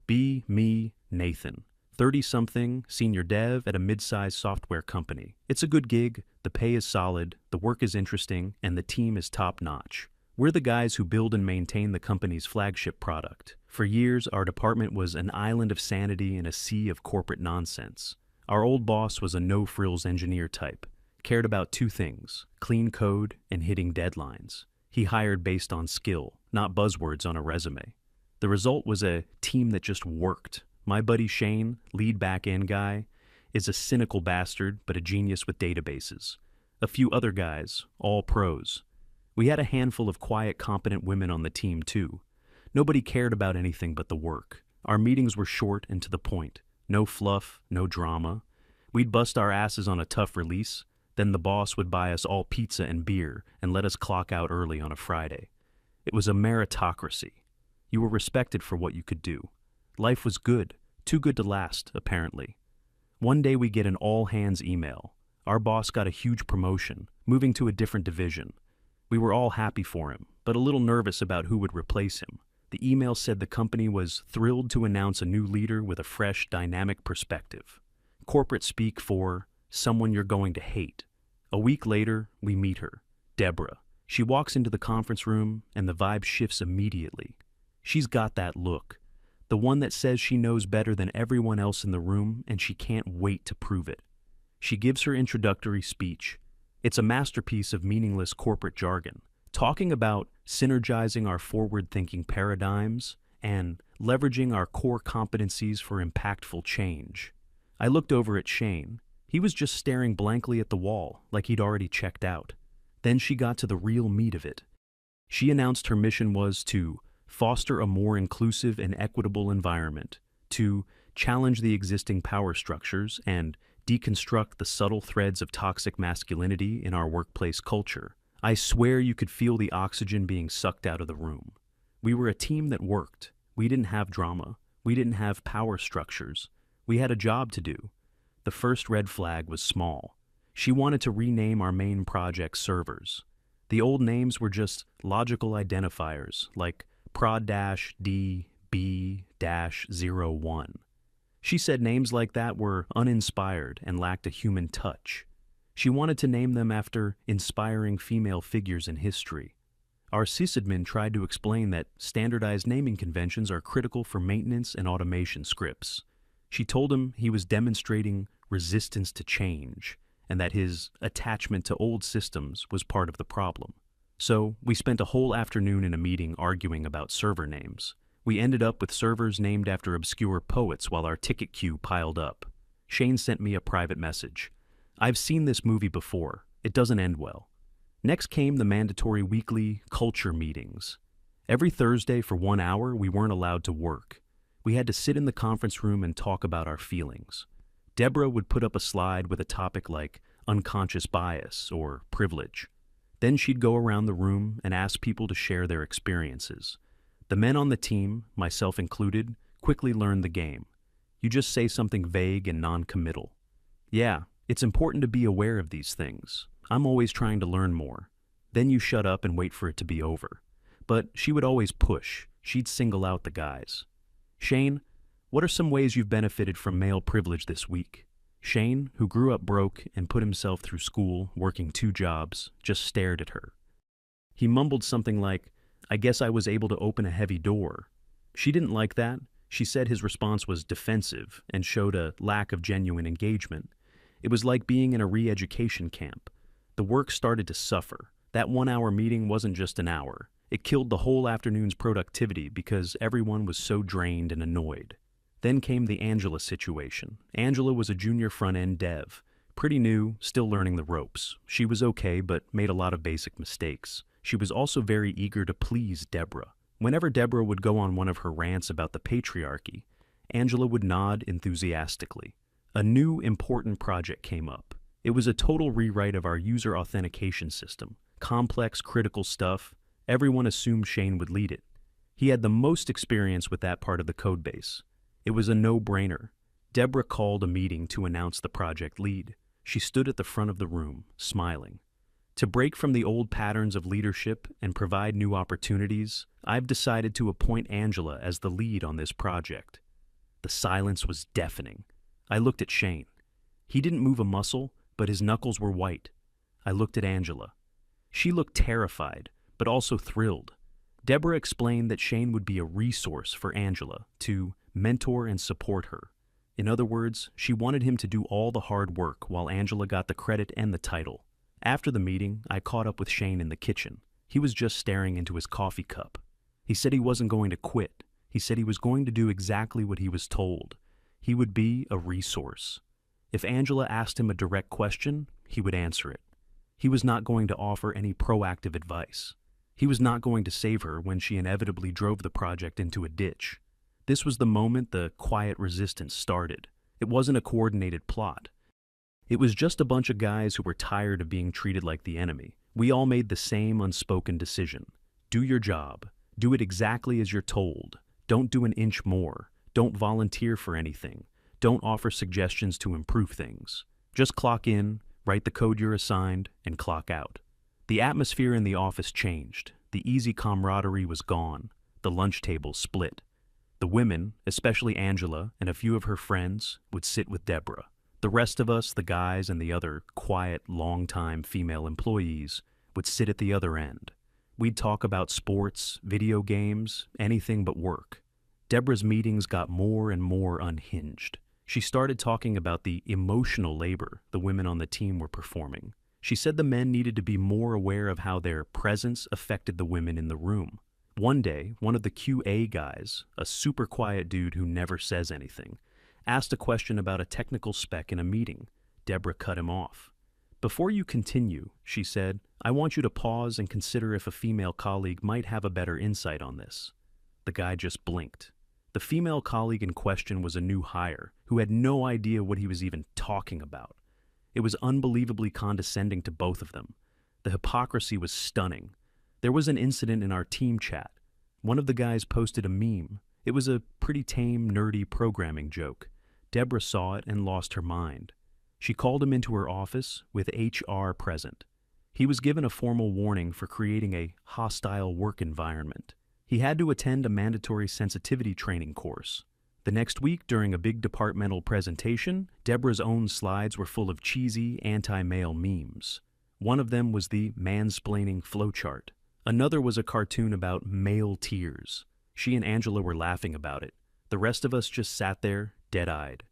Be me, Nathan. 30-something, senior dev at a mid-sized software company. It's a good gig, the pay is solid, the work is interesting, and the team is top-notch. We're the guys who build and maintain the company's flagship product. For years, our department was an island of sanity in a sea of corporate nonsense. Our old boss was a no-frills engineer type. Cared about two things, clean code and hitting deadlines. He hired based on skill, not buzzwords on a resume. The result was a team that just worked. My buddy Shane, lead back-end guy, is a cynical bastard but a genius with databases. A few other guys, all pros. We had a handful of quiet, competent women on the team too. Nobody cared about anything but the work. Our meetings were short and to the point. No fluff, no drama. We'd bust our asses on a tough release, then the boss would buy us all pizza and beer and let us clock out early on a Friday. It was a meritocracy. You were respected for what you could do. Life was good, too good to last, apparently. One day we get an all-hands email. Our boss got a huge promotion, moving to a different division. We were all happy for him, but a little nervous about who would replace him. The email said the company was thrilled to announce a new leader with a fresh, dynamic perspective. Corporate speak for someone you're going to hate. A week later, we meet her, Deborah. She walks into the conference room, and the vibe shifts immediately. She's got that look, the one that says she knows better than everyone else in the room, and she can't wait to prove it. She gives her introductory speech. It's a masterpiece of meaningless corporate jargon, talking about synergizing our forward-thinking paradigms and leveraging our core competencies for impactful change. I looked over at Shane. He was just staring blankly at the wall, like he'd already checked out. Then she got to the real meat of it. She announced her mission was to foster a more inclusive and equitable environment, to challenge the existing power structures and deconstruct the subtle threads of toxic masculinity in our workplace culture. I swear you could feel the oxygen being sucked out of the room. We were a team that worked. We didn't have drama. We didn't have power structures. We had a job to do. The first red flag was small. She wanted to rename our main project servers. The old names were just logical identifiers, like prod-DB-01. She said names like that were uninspired and lacked a human touch. She wanted to name them after inspiring female figures in history. Our sysadmin tried to explain that standardized naming conventions are critical for maintenance and automation scripts. She told him he was demonstrating resistance to change, and that his attachment to old systems was part of the problem. So we spent a whole afternoon in a meeting arguing about server names. We ended up with servers named after obscure poets while our ticket queue piled up. Shane sent me a private message. I've seen this movie before. It doesn't end well. Next came the mandatory weekly culture meetings. Every Thursday for 1 hour, we weren't allowed to work. We had to sit in the conference room and talk about our feelings. Deborah would put up a slide with a topic like unconscious bias or privilege. Then she'd go around the room and ask people to share their experiences. The men on the team, myself included, quickly learned the game. You just say something vague and non-committal. Yeah, it's important to be aware of these things. I'm always trying to learn more. Then you shut up and wait for it to be over. But she would always push. She'd single out the guys. Shane, what are some ways you've benefited from male privilege this week? Shane, who grew up broke and put himself through school, working 2 jobs, just stared at her. He mumbled something like, I guess I was able to open a heavy door. She didn't like that. She said his response was defensive and showed a lack of genuine engagement. It was like being in a re-education camp. The work started to suffer. That 1-hour meeting wasn't just an hour. It killed the whole afternoon's productivity because everyone was so drained and annoyed. Then came the Angela situation. Angela was a junior front-end dev. Pretty new, still learning the ropes. She was okay, but made a lot of basic mistakes. She was also very eager to please Deborah. Whenever Deborah would go on one of her rants about the patriarchy, Angela would nod enthusiastically. A new, important project came up. It was a total rewrite of our user authentication system. Complex, critical stuff. Everyone assumed Shane would lead it. He had the most experience with that part of the codebase. It was a no-brainer. Deborah called a meeting to announce the project lead. She stood at the front of the room, smiling. To break from the old patterns of leadership and provide new opportunities, I've decided to appoint Angela as the lead on this project. The silence was deafening. I looked at Shane. He didn't move a muscle, but his knuckles were white. I looked at Angela. She looked terrified, but also thrilled. Deborah explained that Shane would be a resource for Angela to mentor and support her. In other words, she wanted him to do all the hard work while Angela got the credit and the title. After the meeting, I caught up with Shane in the kitchen. He was just staring into his coffee cup. He said he wasn't going to quit. He said he was going to do exactly what he was told. He would be a resource. If Angela asked him a direct question, he would answer it. He was not going to offer any proactive advice. He was not going to save her when she inevitably drove the project into a ditch. This was the moment the quiet resistance started. It wasn't a coordinated plot. It was just a bunch of guys who were tired of being treated like the enemy. We all made the same unspoken decision. Do your job. Do it exactly as you're told. Don't do an inch more. Don't volunteer for anything. Don't offer suggestions to improve things. Just clock in, write the code you're assigned, and clock out. The atmosphere in the office changed. The easy camaraderie was gone. The lunch table split. The women, especially Angela and a few of her friends, would sit with Deborah. The rest of us, the guys and the other quiet, long-time female employees, would sit at the other end. We'd talk about sports, video games, anything but work. Deborah's meetings got more and more unhinged. She started talking about the emotional labor the women on the team were performing. She said the men needed to be more aware of how their presence affected the women in the room. One day, one of the QA guys, a super quiet dude who never says anything, asked a question about a technical spec in a meeting. Deborah cut him off. "Before you continue," she said, "I want you to pause and consider if a female colleague might have a better insight on this." The guy just blinked. The female colleague in question was a new hire who had no idea what he was even talking about. It was unbelievably condescending to both of them. The hypocrisy was stunning. There was an incident in our team chat. One of the guys posted a meme. It was a pretty tame, nerdy programming joke. Deborah saw it and lost her mind. She called him into her office with HR present. He was given a formal warning for creating a hostile work environment. He had to attend a mandatory sensitivity training course. The next week, during a big departmental presentation, Deborah's own slides were full of cheesy, anti-male memes. One of them was the mansplaining flowchart. Another was a cartoon about male tears. She and Angela were laughing about it. The rest of us just sat there, dead-eyed.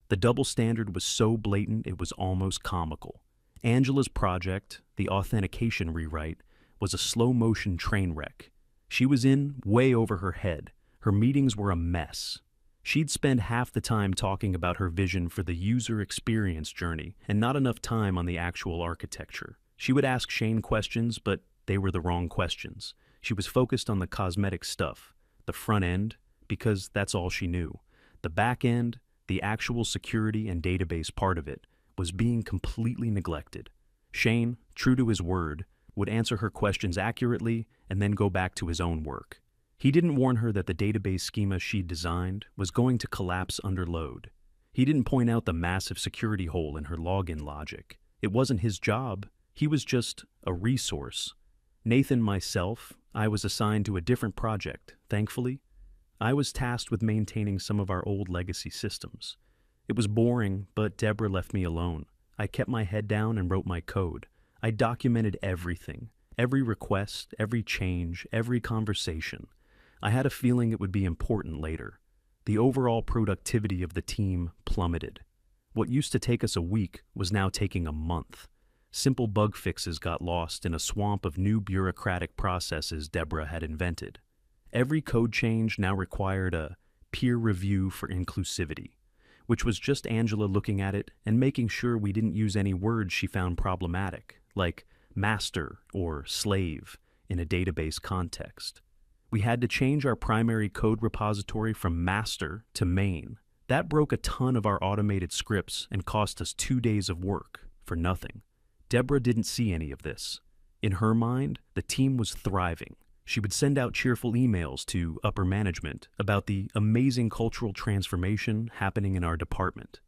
The double standard was so blatant it was almost comical. Angela's project, the authentication rewrite, was a slow-motion train wreck. She was in way over her head. Her meetings were a mess. She'd spend half the time talking about her vision for the user experience journey and not enough time on the actual architecture. She would ask Shane questions, but they were the wrong questions. She was focused on the cosmetic stuff, the front end, because that's all she knew. The back end, the actual security and database part of it, was being completely neglected. Shane, true to his word, would answer her questions accurately and then go back to his own work. He didn't warn her that the database schema she'd designed was going to collapse under load. He didn't point out the massive security hole in her login logic. It wasn't his job. He was just a resource. Nathan, myself, I was assigned to a different project, thankfully. I was tasked with maintaining some of our old legacy systems. It was boring, but Deborah left me alone. I kept my head down and wrote my code. I documented everything, every request, every change, every conversation. I had a feeling it would be important later. The overall productivity of the team plummeted. What used to take us a week was now taking a month. Simple bug fixes got lost in a swamp of new bureaucratic processes Deborah had invented. Every code change now required a peer review for inclusivity, which was just Angela looking at it and making sure we didn't use any words she found problematic, like master or slave, in a database context. We had to change our primary code repository from master to main. That broke a ton of our automated scripts and cost us 2 days of work for nothing. Deborah didn't see any of this. In her mind, the team was thriving. She would send out cheerful emails to upper management about the amazing cultural transformation happening in our department.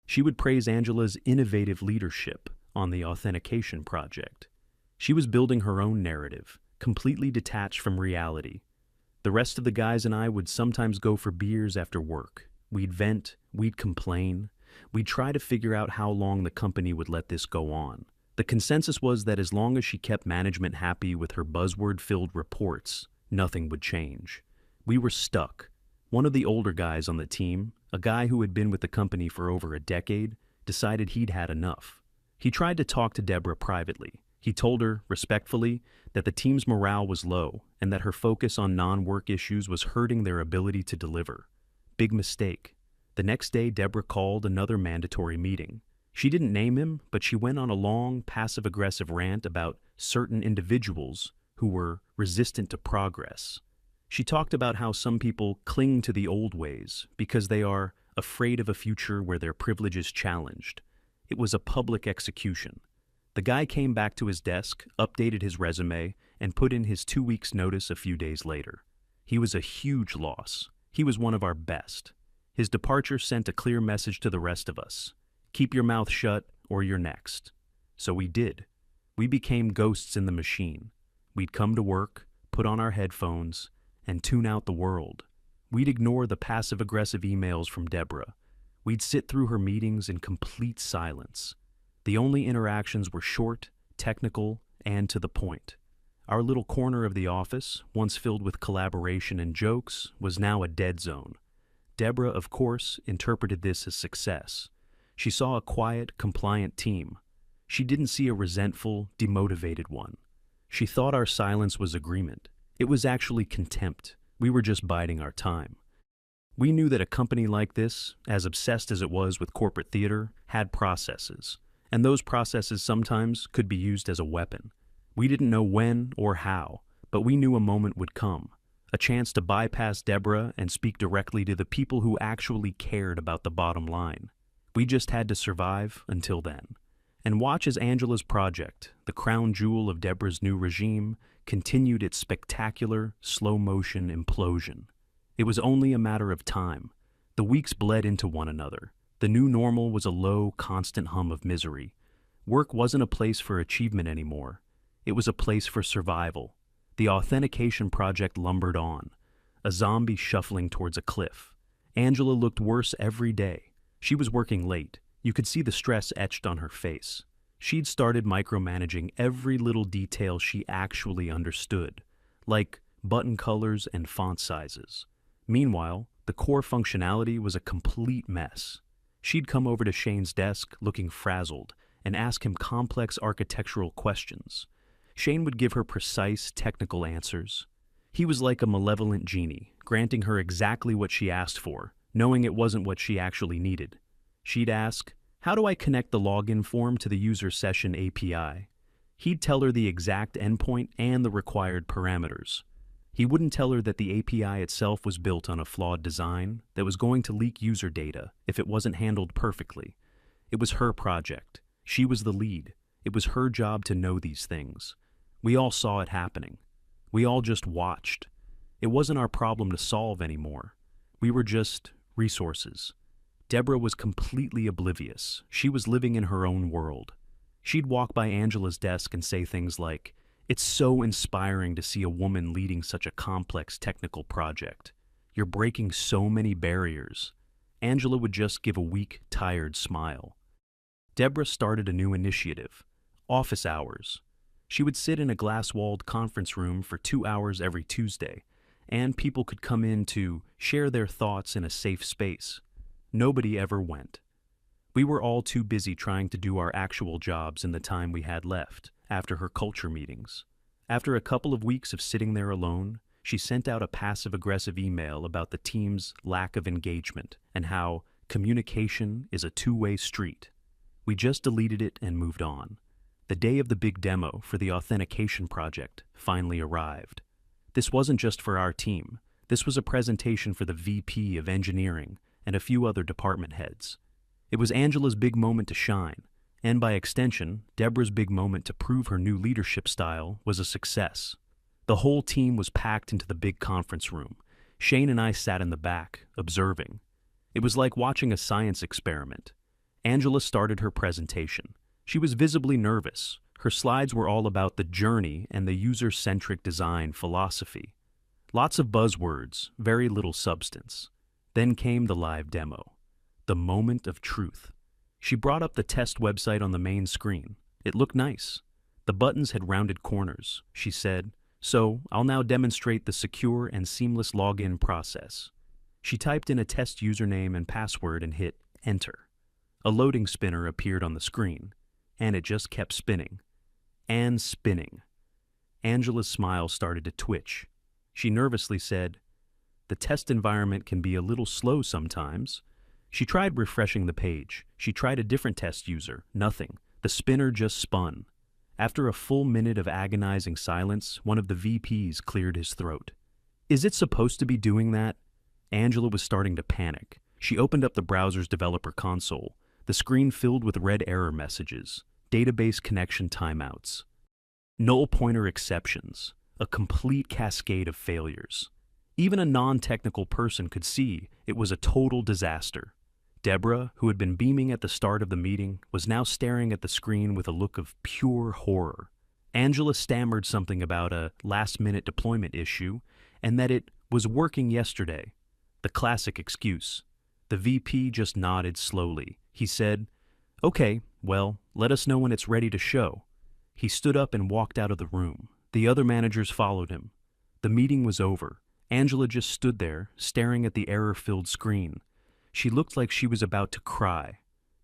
She would praise Angela's innovative leadership on the authentication project. She was building her own narrative, completely detached from reality. The rest of the guys and I would sometimes go for beers after work. We'd vent, we'd complain, we'd try to figure out how long the company would let this go on. The consensus was that as long as she kept management happy with her buzzword-filled reports, nothing would change. We were stuck. One of the older guys on the team, a guy who had been with the company for over a decade, decided he'd had enough. He tried to talk to Deborah privately. He told her, respectfully, that the team's morale was low and that her focus on non-work issues was hurting their ability to deliver. Big mistake. The next day, Deborah called another mandatory meeting. She didn't name him, but she went on a long, passive-aggressive rant about certain individuals who were resistant to progress. She talked about how some people cling to the old ways because they are afraid of a future where their privilege is challenged. It was a public execution. The guy came back to his desk, updated his resume, and put in his 2 weeks' notice a few days later. He was a huge loss. He was one of our best. His departure sent a clear message to the rest of us. Keep your mouth shut or you're next. So we did. We became ghosts in the machine. We'd come to work, put on our headphones, and tune out the world. We'd ignore the passive-aggressive emails from Deborah. We'd sit through her meetings in complete silence. The only interactions were short, technical, and to the point. Our little corner of the office, once filled with collaboration and jokes, was now a dead zone. Deborah, of course, interpreted this as success. She saw a quiet, compliant team. She didn't see a resentful, demotivated one. She thought our silence was agreement. It was actually contempt. We were just biding our time. We knew that a company like this, as obsessed as it was with corporate theater, had processes, and those processes sometimes could be used as a weapon. We didn't know when or how, but we knew a moment would come, a chance to bypass Deborah and speak directly to the people who actually cared about the bottom line. We just had to survive until then, and watch as Angela's project, the crown jewel of Deborah's new regime, continued its spectacular, slow-motion implosion. It was only a matter of time. The weeks bled into one another. The new normal was a low, constant hum of misery. Work wasn't a place for achievement anymore. It was a place for survival. The authentication project lumbered on, a zombie shuffling towards a cliff. Angela looked worse every day. She was working late. You could see the stress etched on her face. She'd started micromanaging every little detail she actually understood, like button colors and font sizes. Meanwhile, the core functionality was a complete mess. She'd come over to Shane's desk looking frazzled and ask him complex architectural questions. Shane would give her precise, technical answers. He was like a malevolent genie, granting her exactly what she asked for, knowing it wasn't what she actually needed. She'd ask, "How do I connect the login form to the user session API?" He'd tell her the exact endpoint and the required parameters. He wouldn't tell her that the API itself was built on a flawed design that was going to leak user data if it wasn't handled perfectly. It was her project. She was the lead. It was her job to know these things. We all saw it happening. We all just watched. It wasn't our problem to solve anymore. We were just resources. Deborah was completely oblivious. She was living in her own world. She'd walk by Angela's desk and say things like, "It's so inspiring to see a woman leading such a complex technical project. You're breaking so many barriers." Angela would just give a weak, tired smile. Deborah started a new initiative, office hours. She would sit in a glass-walled conference room for 2 hours every Tuesday, and people could come in to share their thoughts in a safe space. Nobody ever went. We were all too busy trying to do our actual jobs in the time we had left after her culture meetings. After a couple of weeks of sitting there alone, she sent out a passive-aggressive email about the team's lack of engagement and how communication is a two-way street. We just deleted it and moved on. The day of the big demo for the authentication project finally arrived. This wasn't just for our team. This was a presentation for the VP of engineering and a few other department heads. It was Angela's big moment to shine, and by extension, Deborah's big moment to prove her new leadership style was a success. The whole team was packed into the big conference room. Shane and I sat in the back, observing. It was like watching a science experiment. Angela started her presentation. She was visibly nervous. Her slides were all about the journey and the user-centric design philosophy. Lots of buzzwords, very little substance. Then came the live demo. The moment of truth. She brought up the test website on the main screen. It looked nice. The buttons had rounded corners, she said, so I'll now demonstrate the secure and seamless login process. She typed in a test username and password and hit Enter. A loading spinner appeared on the screen, and it just kept spinning. And spinning. Angela's smile started to twitch. She nervously said, "The test environment can be a little slow sometimes." She tried refreshing the page. She tried a different test user. Nothing. The spinner just spun. After a full minute of agonizing silence, one of the VPs cleared his throat. "Is it supposed to be doing that?" Angela was starting to panic. She opened up the browser's developer console. The screen filled with red error messages, database connection timeouts, null pointer exceptions, a complete cascade of failures. Even a non-technical person could see it was a total disaster. Deborah, who had been beaming at the start of the meeting, was now staring at the screen with a look of pure horror. Angela stammered something about a last-minute deployment issue and that it was working yesterday. The classic excuse. The VP just nodded slowly. He said, "Okay, well, let us know when it's ready to show." He stood up and walked out of the room. The other managers followed him. The meeting was over. Angela just stood there, staring at the error-filled screen. She looked like she was about to cry.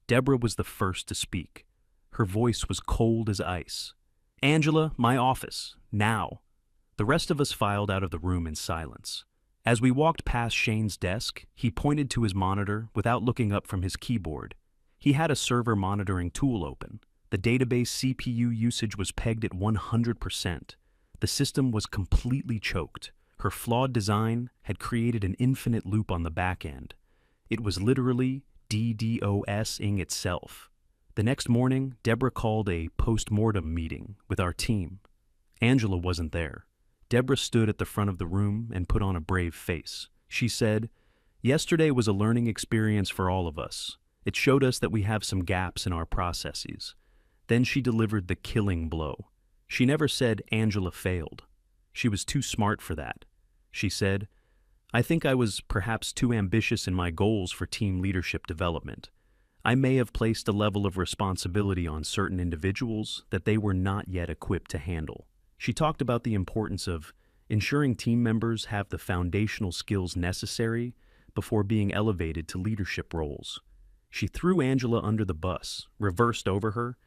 Deborah was the first to speak. Her voice was cold as ice. "Angela, my office, now." The rest of us filed out of the room in silence. As we walked past Shane's desk, he pointed to his monitor without looking up from his keyboard. He had a server monitoring tool open. The database CPU usage was pegged at 100%. The system was completely choked. Her flawed design had created an infinite loop on the back end. It was literally DDoSing itself. The next morning, Deborah called a post-mortem meeting with our team. Angela wasn't there. Deborah stood at the front of the room and put on a brave face. She said, "Yesterday was a learning experience for all of us. It showed us that we have some gaps in our processes." Then she delivered the killing blow. She never said Angela failed. She was too smart for that. She said, "I think I was perhaps too ambitious in my goals for team leadership development. I may have placed a level of responsibility on certain individuals that they were not yet equipped to handle." She talked about the importance of ensuring team members have the foundational skills necessary before being elevated to leadership roles. She threw Angela under the bus, reversed over her,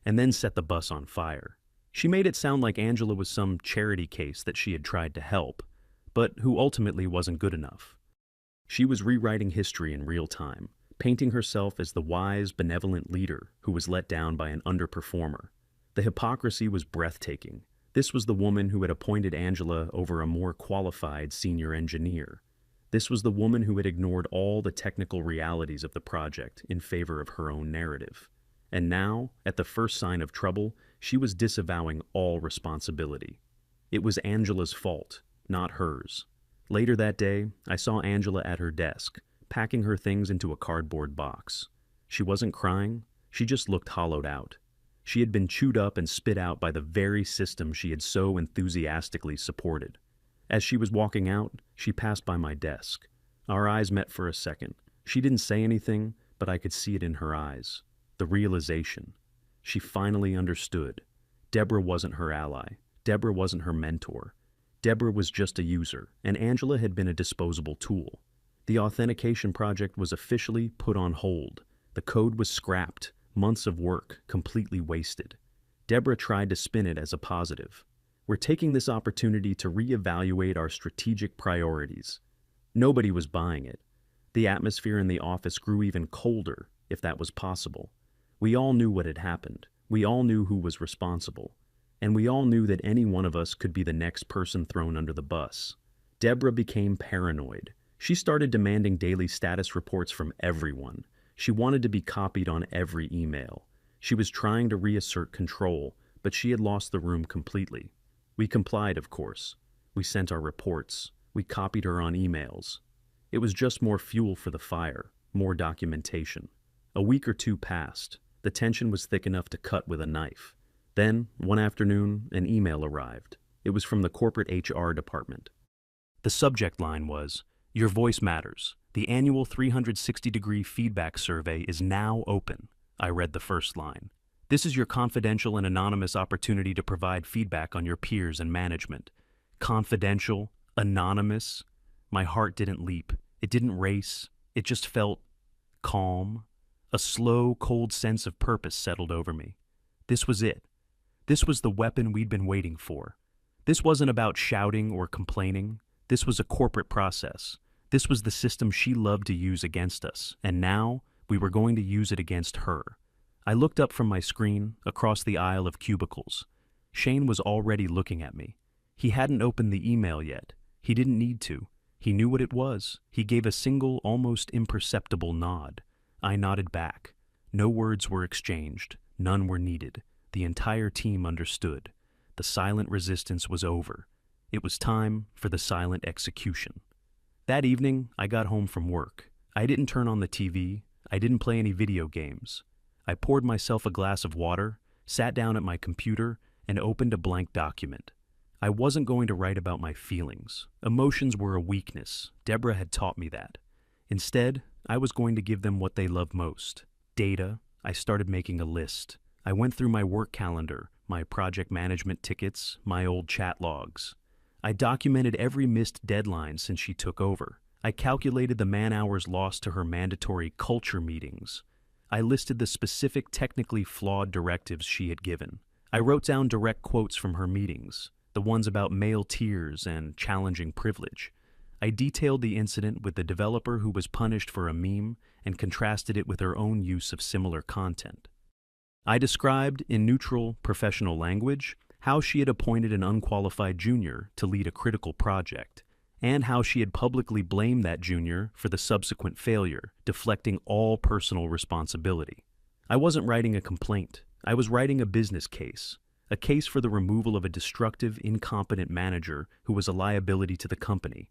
and then set the bus on fire. She made it sound like Angela was some charity case that she had tried to help, but who ultimately wasn't good enough. She was rewriting history in real time, painting herself as the wise, benevolent leader who was let down by an underperformer. The hypocrisy was breathtaking. This was the woman who had appointed Angela over a more qualified senior engineer. This was the woman who had ignored all the technical realities of the project in favor of her own narrative. And now, at the first sign of trouble, she was disavowing all responsibility. It was Angela's fault, not hers. Later that day, I saw Angela at her desk, packing her things into a cardboard box. She wasn't crying, she just looked hollowed out. She had been chewed up and spit out by the very system she had so enthusiastically supported. As she was walking out, she passed by my desk. Our eyes met for a second. She didn't say anything, but I could see it in her eyes. The realization. She finally understood. Deborah wasn't her ally. Deborah wasn't her mentor. Deborah was just a user, and Angela had been a disposable tool. The authentication project was officially put on hold. The code was scrapped. Months of work completely wasted. Deborah tried to spin it as a positive. "We're taking this opportunity to reevaluate our strategic priorities." Nobody was buying it. The atmosphere in the office grew even colder, if that was possible. We all knew what had happened. We all knew who was responsible. And we all knew that any one of us could be the next person thrown under the bus. Deborah became paranoid. She started demanding daily status reports from everyone. She wanted to be copied on every email. She was trying to reassert control, but she had lost the room completely. We complied, of course. We sent our reports. We copied her on emails. It was just more fuel for the fire, more documentation. A week or two passed. The tension was thick enough to cut with a knife. Then, one afternoon, an email arrived. It was from the corporate HR department. The subject line was, "Your voice matters. The annual 360-degree feedback survey is now open." I read the first line. "This is your confidential and anonymous opportunity to provide feedback on your peers and management." Confidential, anonymous. My heart didn't leap. It didn't race. It just felt calm. A slow, cold sense of purpose settled over me. This was it. This was the weapon we'd been waiting for. This wasn't about shouting or complaining. This was a corporate process. This was the system she loved to use against us, and now we were going to use it against her. I looked up from my screen, across the aisle of cubicles. Shane was already looking at me. He hadn't opened the email yet. He didn't need to. He knew what it was. He gave a single, almost imperceptible nod. I nodded back. No words were exchanged. None were needed. The entire team understood. The silent resistance was over. It was time for the silent execution. That evening, I got home from work. I didn't turn on the TV. I didn't play any video games. I poured myself a glass of water, sat down at my computer, and opened a blank document. I wasn't going to write about my feelings. Emotions were a weakness. Deborah had taught me that. Instead, I was going to give them what they love most. Data. I started making a list. I went through my work calendar, my project management tickets, my old chat logs. I documented every missed deadline since she took over. I calculated the man-hours lost to her mandatory culture meetings. I listed the specific technically flawed directives she had given. I wrote down direct quotes from her meetings, the ones about male tears and challenging privilege. I detailed the incident with the developer who was punished for a meme and contrasted it with her own use of similar content. I described, in neutral, professional language, how she had appointed an unqualified junior to lead a critical project, and how she had publicly blamed that junior for the subsequent failure, deflecting all personal responsibility. I wasn't writing a complaint. I was writing a business case, a case for the removal of a destructive, incompetent manager who was a liability to the company.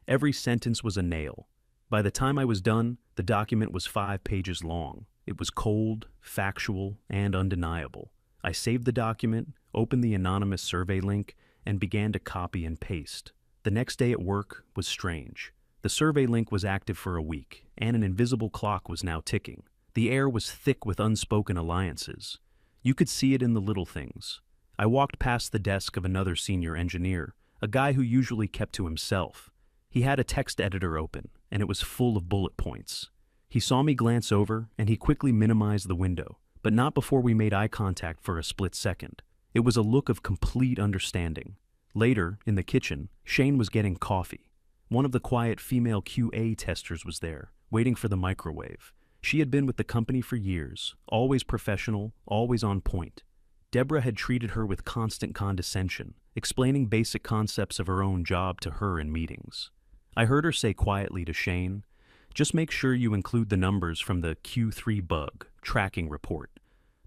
Every sentence was a nail. By the time I was done, the document was 5 pages long. It was cold, factual, and undeniable. I saved the document, opened the anonymous survey link, and began to copy and paste. The next day at work was strange. The survey link was active for a week, and an invisible clock was now ticking. The air was thick with unspoken alliances. You could see it in the little things. I walked past the desk of another senior engineer, a guy who usually kept to himself. He had a text editor open, and it was full of bullet points. He saw me glance over, and he quickly minimized the window, but not before we made eye contact for a split second. It was a look of complete understanding. Later, in the kitchen, Shane was getting coffee. One of the quiet female QA testers was there, waiting for the microwave. She had been with the company for years, always professional, always on point. Deborah had treated her with constant condescension, explaining basic concepts of her own job to her in meetings. I heard her say quietly to Shane, "Just make sure you include the numbers from the Q3 bug tracking report,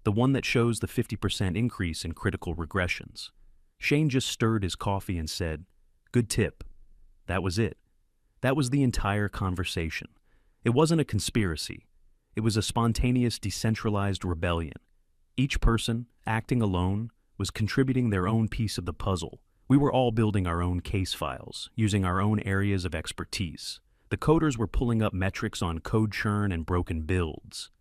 the one that shows the 50% increase in critical regressions." Shane just stirred his coffee and said, "Good tip." That was it. That was the entire conversation. It wasn't a conspiracy. It was a spontaneous, decentralized rebellion. Each person, acting alone, was contributing their own piece of the puzzle. We were all building our own case files, using our own areas of expertise. The coders were pulling up metrics on code churn and broken builds.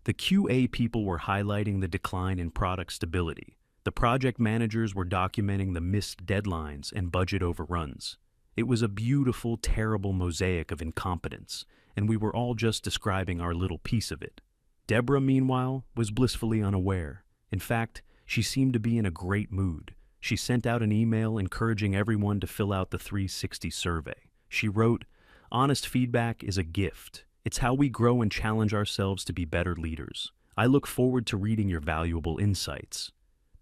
The QA people were highlighting the decline in product stability. The project managers were documenting the missed deadlines and budget overruns. It was a beautiful, terrible mosaic of incompetence, and we were all just describing our little piece of it. Deborah, meanwhile, was blissfully unaware. In fact, she seemed to be in a great mood. She sent out an email encouraging everyone to fill out the 360 survey. She wrote, "Honest feedback is a gift. It's how we grow and challenge ourselves to be better leaders. I look forward to reading your valuable insights."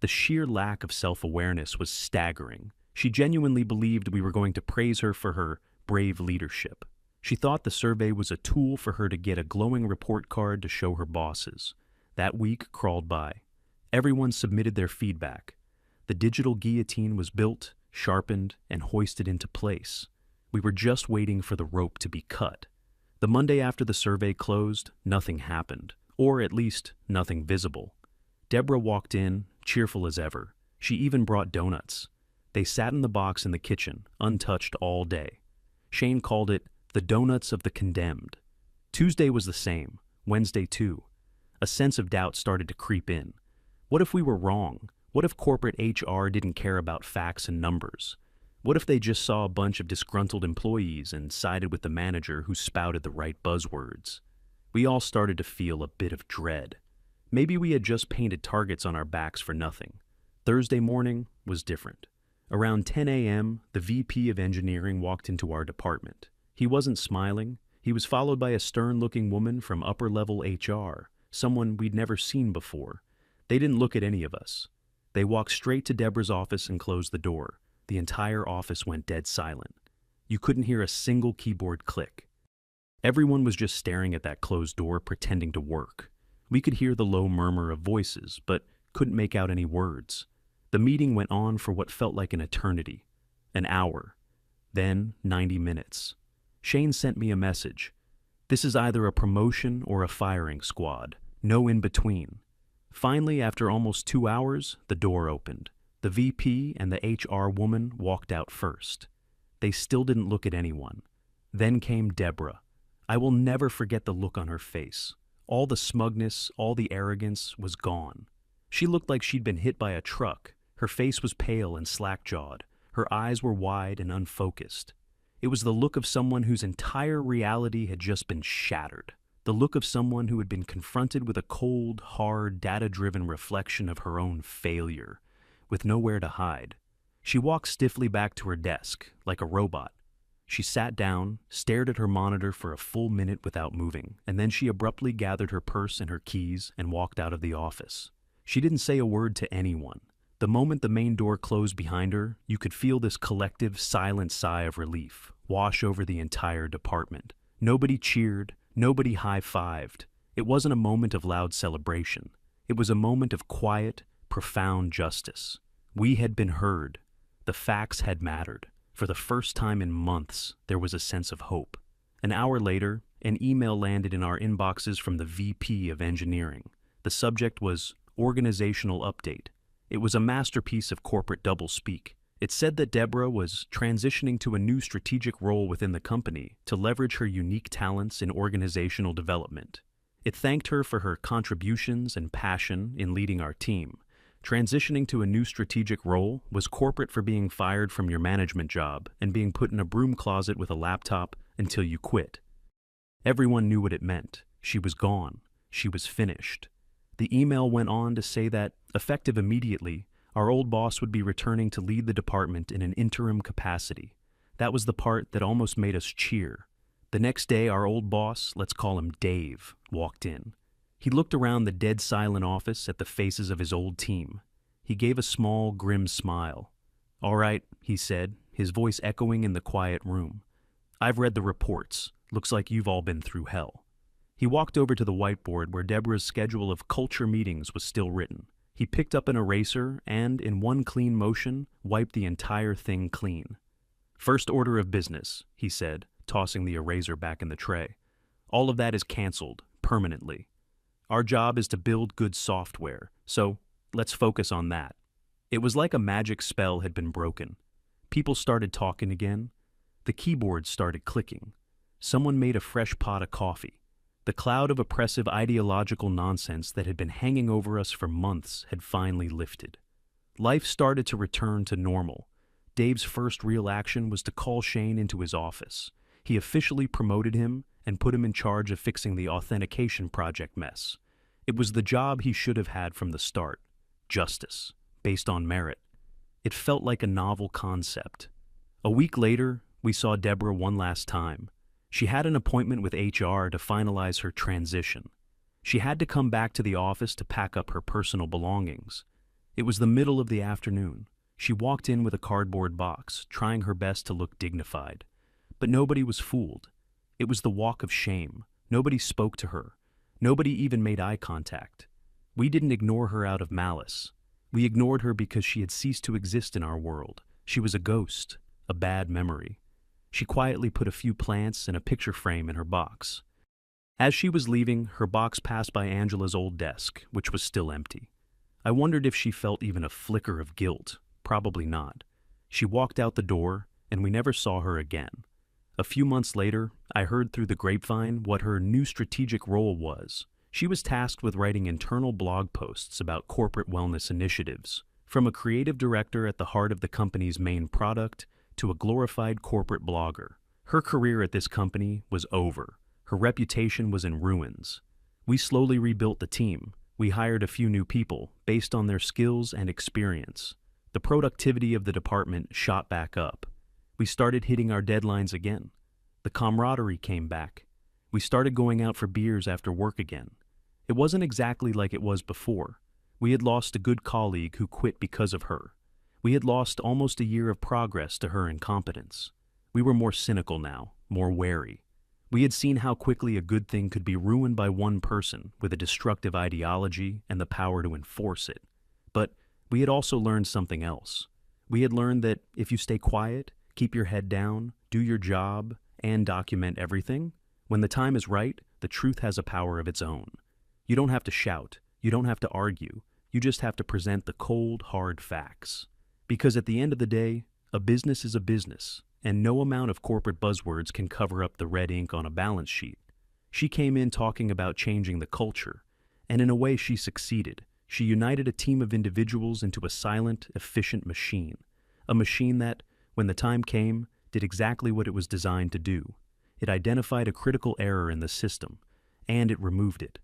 The sheer lack of self-awareness was staggering. She genuinely believed we were going to praise her for her brave leadership. She thought the survey was a tool for her to get a glowing report card to show her bosses. That week crawled by. Everyone submitted their feedback. The digital guillotine was built, sharpened, and hoisted into place. We were just waiting for the rope to be cut. The Monday after the survey closed, nothing happened, or at least nothing visible. Deborah walked in, cheerful as ever. She even brought donuts. They sat in the box in the kitchen, untouched all day. Shane called it the donuts of the condemned. Tuesday was the same, Wednesday too. A sense of doubt started to creep in. What if we were wrong? What if corporate HR didn't care about facts and numbers? What if they just saw a bunch of disgruntled employees and sided with the manager who spouted the right buzzwords? We all started to feel a bit of dread. Maybe we had just painted targets on our backs for nothing. Thursday morning was different. Around 10 a.m., the VP of engineering walked into our department. He wasn't smiling. He was followed by a stern-looking woman from upper-level HR, someone we'd never seen before. They didn't look at any of us. They walked straight to Deborah's office and closed the door. The entire office went dead silent. You couldn't hear a single keyboard click. Everyone was just staring at that closed door, pretending to work. We could hear the low murmur of voices, but couldn't make out any words. The meeting went on for what felt like an eternity. An hour. Then 90 minutes. Shane sent me a message. This is either a promotion or a firing squad. No in between. Finally, after almost 2 hours, the door opened. The VP and the HR woman walked out first. They still didn't look at anyone. Then came Deborah. I will never forget the look on her face. All the smugness, all the arrogance was gone. She looked like she'd been hit by a truck. Her face was pale and slack-jawed. Her eyes were wide and unfocused. It was the look of someone whose entire reality had just been shattered. The look of someone who had been confronted with a cold, hard, data-driven reflection of her own failure, with nowhere to hide. She walked stiffly back to her desk, like a robot. She sat down, stared at her monitor for a full minute without moving, and then she abruptly gathered her purse and her keys and walked out of the office. She didn't say a word to anyone. The moment the main door closed behind her, you could feel this collective, silent sigh of relief wash over the entire department. Nobody cheered, nobody high-fived. It wasn't a moment of loud celebration. It was a moment of quiet, profound justice. We had been heard. The facts had mattered. For the first time in months, there was a sense of hope. An hour later, an email landed in our inboxes from the VP of engineering. The subject was Organizational Update. It was a masterpiece of corporate doublespeak. It said that Deborah was transitioning to a new strategic role within the company to leverage her unique talents in organizational development. It thanked her for her contributions and passion in leading our team. Transitioning to a new strategic role was corporate for being fired from your management job and being put in a broom closet with a laptop until you quit. Everyone knew what it meant. She was gone. She was finished. The email went on to say that, effective immediately, our old boss would be returning to lead the department in an interim capacity. That was the part that almost made us cheer. The next day, our old boss, let's call him Dave, walked in. He looked around the dead silent office at the faces of his old team. He gave a small, grim smile. "All right," he said, his voice echoing in the quiet room. "I've read the reports. Looks like you've all been through hell." He walked over to the whiteboard where Deborah's schedule of culture meetings was still written. He picked up an eraser and, in one clean motion, wiped the entire thing clean. "First order of business," he said, tossing the eraser back in the tray. "All of that is canceled, permanently. Our job is to build good software, so let's focus on that." It was like a magic spell had been broken. People started talking again. The keyboards started clicking. Someone made a fresh pot of coffee. The cloud of oppressive ideological nonsense that had been hanging over us for months had finally lifted. Life started to return to normal. Dave's first real action was to call Shane into his office. He officially promoted him and put him in charge of fixing the authentication project mess. It was the job he should have had from the start. Justice, based on merit. It felt like a novel concept. A week later, we saw Deborah one last time. She had an appointment with HR to finalize her transition. She had to come back to the office to pack up her personal belongings. It was the middle of the afternoon. She walked in with a cardboard box, trying her best to look dignified. But nobody was fooled. It was the walk of shame. Nobody spoke to her. Nobody even made eye contact. We didn't ignore her out of malice. We ignored her because she had ceased to exist in our world. She was a ghost, a bad memory. She quietly put a few plants and a picture frame in her box. As she was leaving, her box passed by Angela's old desk, which was still empty. I wondered if she felt even a flicker of guilt. Probably not. She walked out the door, and we never saw her again. A few months later, I heard through the grapevine what her new strategic role was. She was tasked with writing internal blog posts about corporate wellness initiatives, from a creative director at the heart of the company's main product to a glorified corporate blogger. Her career at this company was over. Her reputation was in ruins. We slowly rebuilt the team. We hired a few new people based on their skills and experience. The productivity of the department shot back up. We started hitting our deadlines again. The camaraderie came back. We started going out for beers after work again. It wasn't exactly like it was before. We had lost a good colleague who quit because of her. We had lost almost a year of progress to her incompetence. We were more cynical now, more wary. We had seen how quickly a good thing could be ruined by one person with a destructive ideology and the power to enforce it. But we had also learned something else. We had learned that if you stay quiet, keep your head down, do your job, and document everything, when the time is right, the truth has a power of its own. You don't have to shout, you don't have to argue, you just have to present the cold, hard facts. Because at the end of the day, a business is a business, and no amount of corporate buzzwords can cover up the red ink on a balance sheet. She came in talking about changing the culture, and in a way she succeeded. She united a team of individuals into a silent, efficient machine. A machine that, when the time came, did exactly what it was designed to do. It identified a critical error in the system, and it removed it.